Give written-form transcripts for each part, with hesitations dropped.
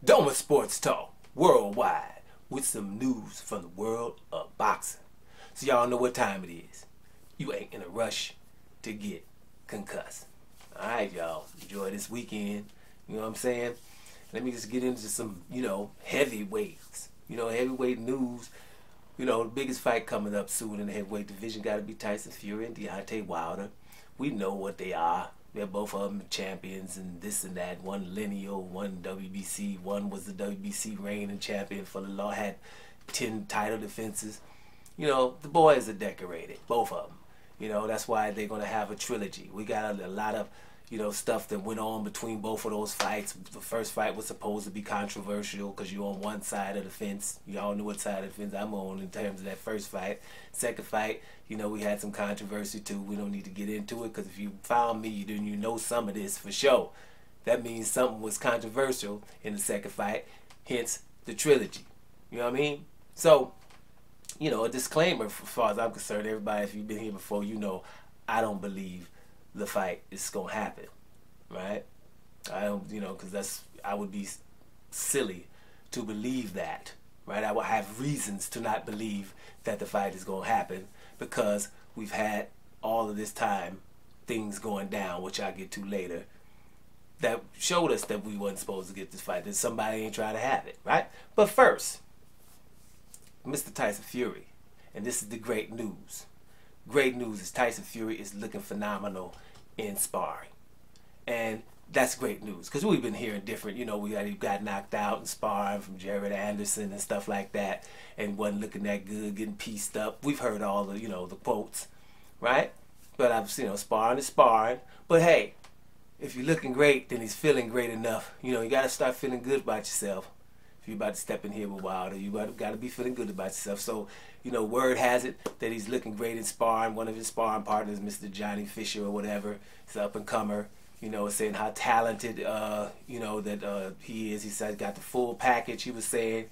Doma Sports Talk worldwide with some news from the world of boxing. So y'all know what time it is. You ain't in a rush to get concussed. Alright, y'all. Enjoy this weekend. You know what I'm saying? Let me just get into some, heavyweights. Heavyweight news. The biggest fight coming up soon in the heavyweight division got to be Tyson Fury and Deontay Wilder. We know what they are. They're both of them champions and this and that. One lineal, one WBC. One was the WBC reigning champion for the law. Had 10 title defenses. The boys are decorated. Both of them. That's why they're going to have a trilogy. We got a lot of, stuff that went on between both of those fights. The first fight was supposed to be controversial because you're on one side of the fence. Y'all know what side of the fence I'm on in terms of that first fight. Second fight, we had some controversy too. We don't need to get into it because if you found me, then you know some of this for sure. That means something was controversial in the second fight, hence the trilogy. You know what I mean? So, a disclaimer as far as I'm concerned, everybody, if you've been here before, I don't believe the fight is going to happen, right? I don't, because I would be silly to believe that, right? I would have reasons to not believe that the fight is going to happen because we've had all of this time things going down, which I'll get to later, that showed us that we wasn't supposed to get this fight, that somebody ain't trying to have it, right? But first, Mr. Tyson Fury, and this is the great news. Great news is Tyson Fury is looking phenomenal in sparring. And that's great news because we've been hearing different, he got knocked out in sparring from Jared Anderson and stuff like that and wasn't looking that good, getting pieced up. We've heard all the, the quotes, right? But I've, sparring is sparring. But hey, if you're looking great, then he's feeling great enough. You got to start feeling good about yourself. If you're about to step in here with Wilder, you got to be feeling good about yourself. So, word has it that he's looking great in sparring. One of his sparring partners, Mr. Johnny Fisher or whatever, is up and comer. Saying how talented, that he is. He said got the full package. He was saying,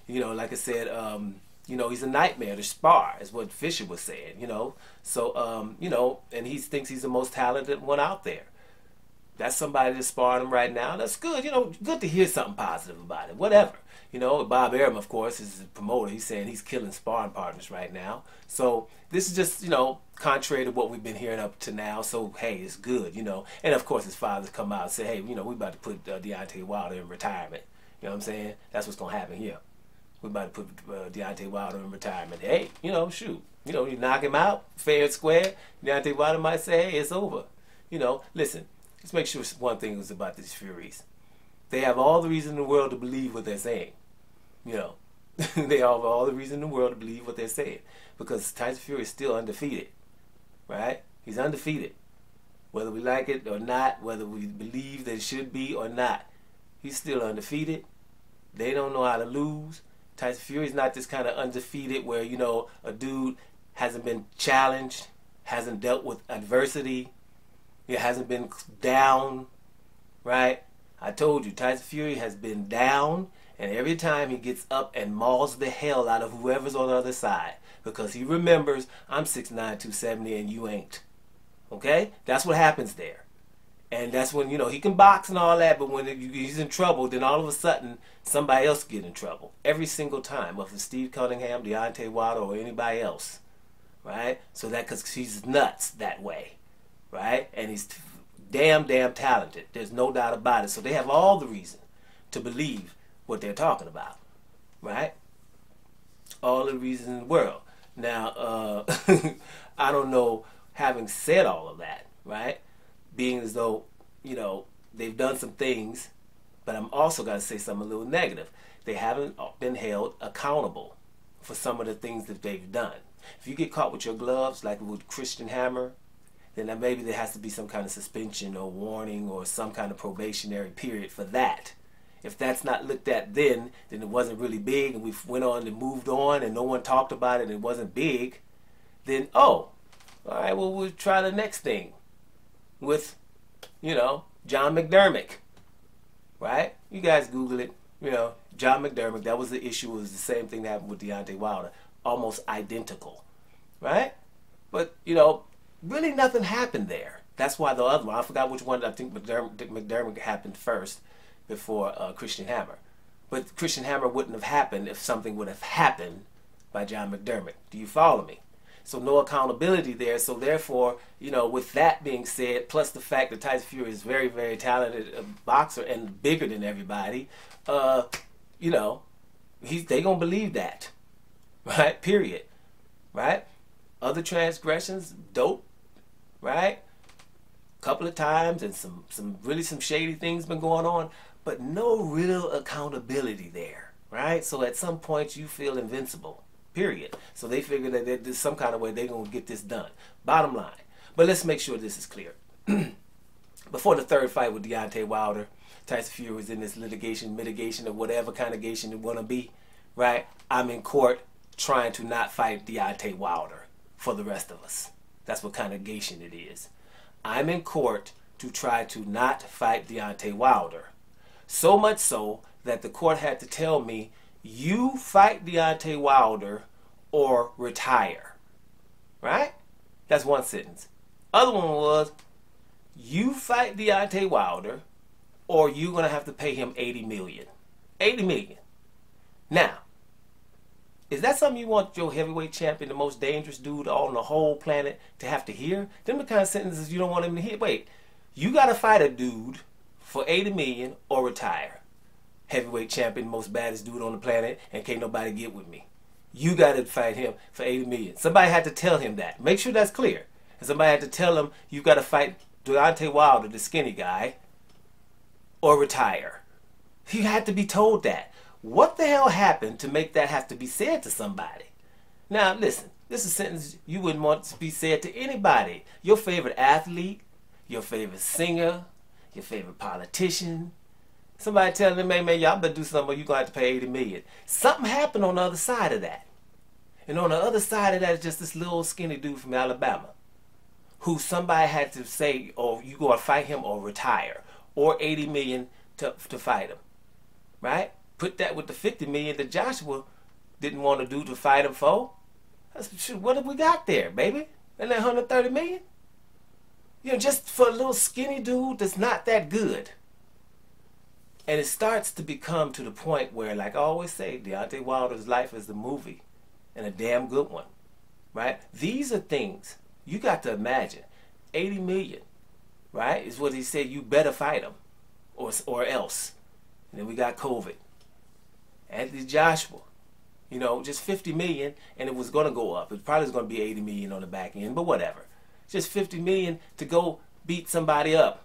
like I said, he's a nightmare to spar, is what Fisher was saying. So, and he thinks he's the most talented one out there. That's somebody that's sparring him right now. That's good. Good to hear something positive about it. Whatever. Bob Arum, of course, is the promoter. He's saying he's killing sparring partners right now. So this is just, contrary to what we've been hearing up to now. So, hey, it's good, And, of course, his father's come out and say, hey, we about to put Deontay Wilder in retirement. You know what I'm saying? That's what's going to happen here. We about to put Deontay Wilder in retirement. Hey, shoot. You knock him out, fair and square. Deontay Wilder might say, hey, it's over. Listen. Let's make sure one thing is about these Furies. They have all the reason in the world to believe what they're saying. They have all the reason in the world to believe what they're saying. Because Tyson Fury is still undefeated. Right? He's undefeated. Whether we like it or not, whether we believe that it should be or not, he's still undefeated. They don't know how to lose. Tyson Fury is not this kind of undefeated where, a dude hasn't been challenged, hasn't dealt with adversity, it hasn't been down, right? I told you, Tyson Fury has been down, and every time he gets up and mauls the hell out of whoever's on the other side, because he remembers, I'm 6'9", 270, and you ain't. Okay? That's what happens there. And that's when, he can box and all that, but when he's in trouble, then all of a sudden, somebody else get in trouble. Every single time, whether it's Steve Cunningham, Deontay Wilder, or anybody else. Right? So that, because he's nuts that way. Right? And he's damn talented. There's no doubt about it. So they have all the reason to believe what they're talking about. Right? All the reason in the world. Now, I don't know, having said all of that, right? Being as though, they've done some things, but I'm also going to say something a little negative. They haven't been held accountable for some of the things that they've done. If you get caught with your gloves, like with Christian Hammer, then maybe there has to be some kind of suspension or warning or some kind of probationary period for that. If that's not looked at then it wasn't really big and we went on and moved on and no one talked about it and it wasn't big, then, all right, well, we'll try the next thing with, John McDermott, right? You guys Google it, John McDermott, that was the issue. It was the same thing that happened with Deontay Wilder, almost identical, right? But, really nothing happened there. That's why the other one, I forgot which one, I think McDermott happened first before Christian Hammer. But Christian Hammer wouldn't have happened if something would have happened by John McDermott. Do you follow me? So no accountability there. So therefore, you know, with that being said, plus the fact that Tyson Fury is very, very talented boxer and bigger than everybody, you know, they gonna believe that, right? Period, right? Other transgressions, dope, right? Couple of times, and some shady things been going on, but no real accountability there, right? So at some point you feel invincible, period. So they figure that there's some kind of way they're gonna get this done. Bottom line. But let's make sure this is clear. Before the third fight with Deontay Wilder, Tyson Fury was in this litigation, mitigation, or whatever kind of litigation it want to be, right? I'm in court trying to not fight Deontay Wilder for the rest of us. That's what kind of litigation it is. I'm in court to try to not fight Deontay Wilder. So much so that the court had to tell me, you fight Deontay Wilder or retire. Right? That's one sentence. Other one was, you fight Deontay Wilder or you're going to have to pay him $80 million. $80 million. Now, is that something you want your heavyweight champion, the most dangerous dude on the whole planet, to have to hear? Them the kind of sentences you don't want him to hear. Wait, you got to fight a dude for $80 million or retire. Heavyweight champion, most baddest dude on the planet, and can't nobody get with me. You got to fight him for $80 million. Somebody had to tell him that. Make sure that's clear. And somebody had to tell him, you got to fight Deontay Wilder, the skinny guy, or retire. He had to be told that. What the hell happened to make that have to be said to somebody? Now, listen, this is a sentence you wouldn't want to be said to anybody. Your favorite athlete, your favorite singer, your favorite politician. Somebody telling them, hey, man, y'all better do something or you're going to have to pay $80 million. Something happened on the other side of that. And on the other side of that is just this little skinny dude from Alabama who somebody had to say, oh, you going to fight him or retire, or $80 million to fight him, right? Put that with the $50 million that Joshua didn't want to do to fight him for. What have we got there, baby? And that $130 million? You know, just for a little skinny dude that's not that good. And it starts to become to the point where, like I always say, Deontay Wilder's life is a movie, and a damn good one, right? These are things you got to imagine. $80 million, right, is what he said. You better fight him, or else. And then we got COVID. Anthony Joshua, you know, just $50 million, and it was going to go up. It probably was going to be $80 million on the back end, but whatever. Just $50 million to go beat somebody up,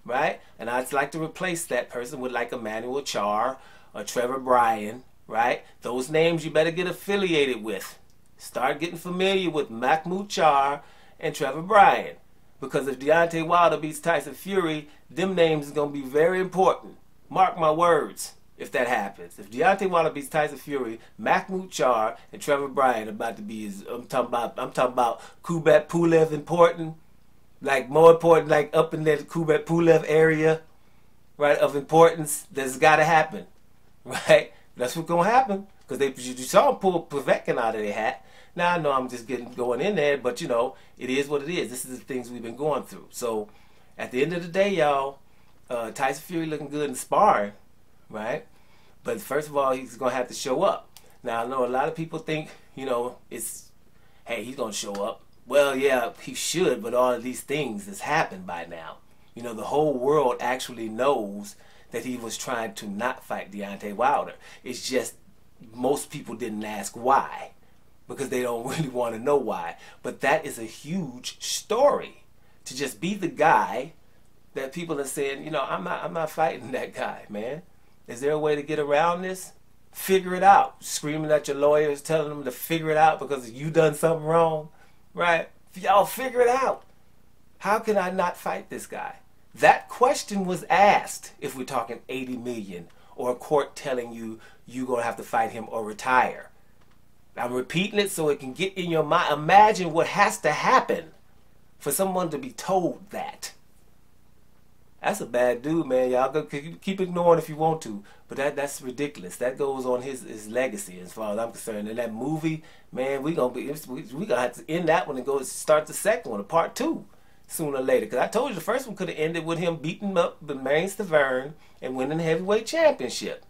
right? And I'd like to replace that person with like Emmanuel Char or Trevor Bryan, right? Those names you better get affiliated with. Start getting familiar with Mahmoud Char and Trevor Bryan, because if Deontay Wilder beats Tyson Fury, them names is going to be very important. Mark my words. If that happens, if Deontay Wilder beats Tyson Fury, Mahmoud Char and Trevor Bryan about to be I'm talking about Kubrat Pulev important, like more important, like up in that Kubrat Pulev area, right, of importance. That's got to happen, right? That's what's gonna happen, because you saw him pull Povetkin out of their hat. Now I know I'm just going in there, but you know it is what it is. This is the things we've been going through. So at the end of the day, y'all, Tyson Fury looking good in sparring. Right? But first of all, he's going to have to show up. Now, I know a lot of people think, you know, it's, hey, he's going to show up. Well, yeah, he should, but all of these things has happened by now. You know, the whole world actually knows that he was trying to not fight Deontay Wilder. It's just most people didn't ask why, because they don't really want to know why. But that is a huge story, to just be the guy that people are saying, you know, I'm not fighting that guy, man. Is there a way to get around this? Figure it out. Screaming at your lawyers, telling them to figure it out because you done something wrong, right? Y'all figure it out. How can I not fight this guy? That question was asked if we're talking $80 million, or a court telling you you're going to have to fight him or retire. I'm repeating it so it can get in your mind. Imagine what has to happen for someone to be told that. That's a bad dude, man. Y'all go keep ignoring if you want to, but that's ridiculous. That goes on his legacy, as far as I'm concerned. In that movie, man, we gonna have to end that one and go start the second one, a part 2, sooner or later. Because I told you the first one could have ended with him beating up the Marion Stavern and winning the heavyweight championship.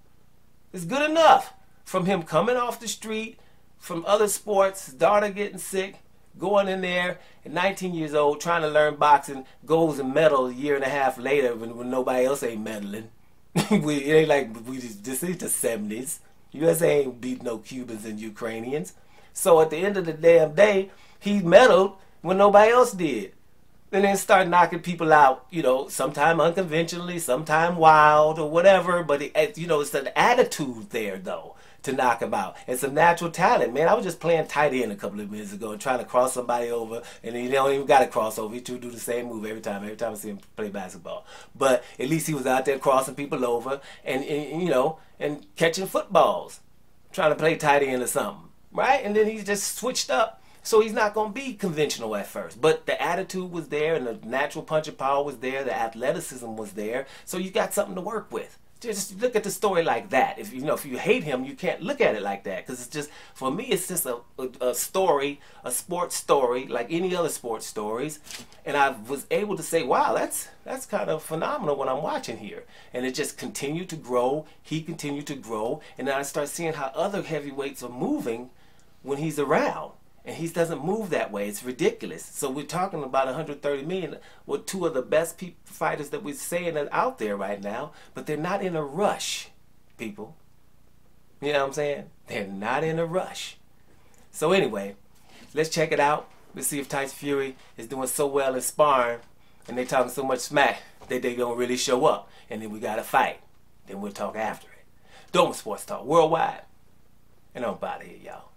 It's good enough. From him coming off the street, from other sports, his daughter getting sick, going in there at 19 years old, trying to learn boxing, goes and medals a year and a half later when nobody else ain't meddling. It ain't like this ain't the 70s. USA ain't beat no Cubans and Ukrainians. So at the end of the damn day, he meddled when nobody else did. And then start knocking people out, you know, sometime unconventionally, sometime wild or whatever. But, you know, it's an attitude there, though, to knock him out. It's a natural talent, man. I was just playing tight end a couple of minutes ago and trying to cross somebody over. And he don't even got to cross over. He do the same move every time I see him play basketball. But at least he was out there crossing people over and you know, and catching footballs. Trying to play tight end or something, right? And then he just switched up. So he's not going to be conventional at first. But the attitude was there and the natural punching power was there. The athleticism was there. So you got something to work with. Just look at the story like that. If you hate him, you can't look at it like that. Because it's just, for me, it's just a story, a sports story, like any other sports stories. And I was able to say, wow, that's kind of phenomenal when I'm watching here. And it just continued to grow. He continued to grow. And then I start seeing how other heavyweights are moving when he's around. And he doesn't move that way. It's ridiculous. So we're talking about 130 million with two of the best fighters that we're saying are out there right now. But they're not in a rush, people. You know what I'm saying? They're not in a rush. So anyway, let's check it out. Let's see if Tyson Fury is doing so well in sparring and they talking so much smack that they gonna really show up. And then we got to fight. Then we'll talk after it. Doma Sports Talk Worldwide. And I'm out of here, y'all.